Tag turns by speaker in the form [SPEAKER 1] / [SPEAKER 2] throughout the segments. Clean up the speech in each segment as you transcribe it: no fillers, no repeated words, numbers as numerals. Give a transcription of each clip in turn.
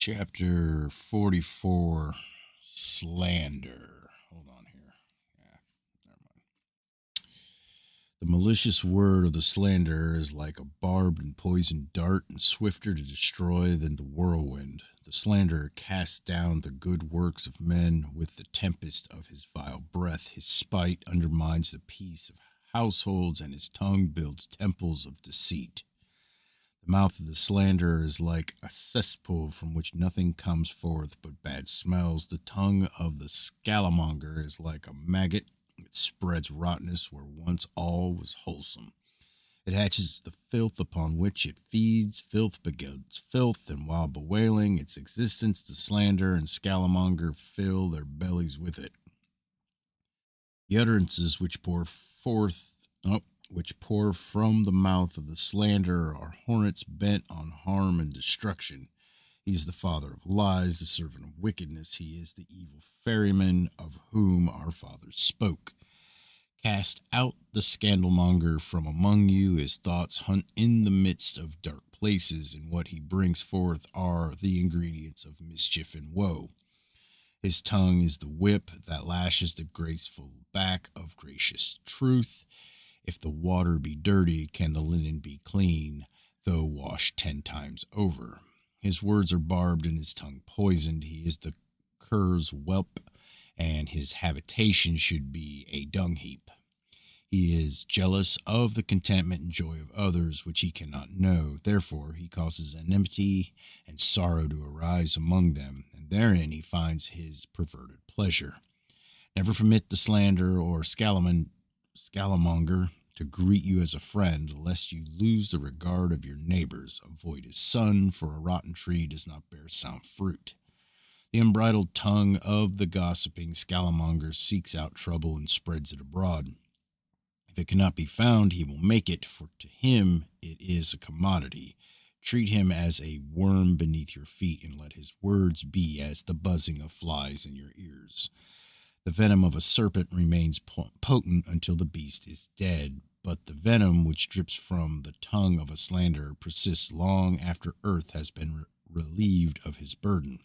[SPEAKER 1] Chapter 44, Slander. Hold on here. Yeah, never mind. The malicious word of the slanderer is like a barbed and poisoned dart and swifter to destroy than the whirlwind. The slanderer casts down the good works of men with the tempest of his vile breath. His spite undermines the peace of households, and his tongue builds temples of deceit. The mouth of the slanderer is like a cesspool from which nothing comes forth but bad smells. The tongue of the scalamonger is like a maggot. It spreads rottenness where once all was wholesome. It hatches the filth upon which it feeds. Filth begets filth, and while bewailing its existence, the slanderer and scalamonger fill their bellies with it. The utterances which pour from the mouth of the slanderer are hornets bent on harm and destruction. He is the father of lies, the servant of wickedness. He is the evil ferryman of whom our fathers spoke. Cast out the scandalmonger from among you. His thoughts hunt in the midst of dark places, and what he brings forth are the ingredients of mischief and woe. His tongue is the whip that lashes the graceful back of gracious truth. If the water be dirty, can the linen be clean, though washed 10 times over? His words are barbed and his tongue poisoned. He is the cur's whelp, and his habitation should be a dung heap. He is jealous of the contentment and joy of others, which he cannot know. Therefore he causes enmity and sorrow to arise among them, and therein he finds his perverted pleasure. Never permit the slanderer or scalamonger to greet you as a friend, lest you lose the regard of your neighbors. Avoid his son, for a rotten tree does not bear sound fruit. The unbridled tongue of the gossiping scalamonger seeks out trouble and spreads it abroad. If it cannot be found, he will make it, for to him it is a commodity. Treat him as a worm beneath your feet, and let his words be as the buzzing of flies in your ears. The venom of a serpent remains potent until the beast is dead, but the venom which drips from the tongue of a slanderer persists long after earth has been relieved of his burden.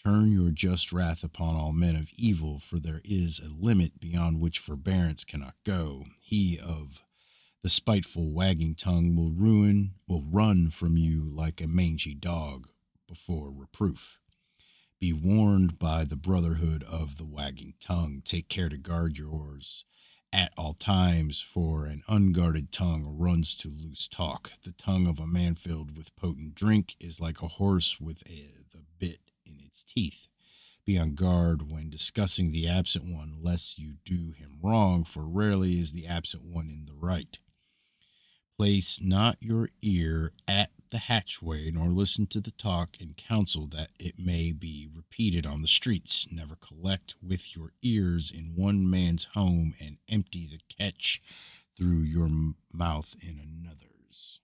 [SPEAKER 1] Turn your just wrath upon all men of evil, for there is a limit beyond which forbearance cannot go. He of the spiteful wagging tongue will run from you like a mangy dog before reproof. Be warned by the brotherhood of the wagging tongue. Take care to guard yours at all times, for an unguarded tongue runs to loose talk. The tongue of a man filled with potent drink is like a horse with the bit in its teeth. Be on guard when discussing the absent one, lest you do him wrong, for rarely is the absent one in the right. Place not your ear at the hatchway, nor listen to the talk and counsel that it may be repeated on the streets. Never collect with your ears in one man's home and empty the catch through your mouth in another's.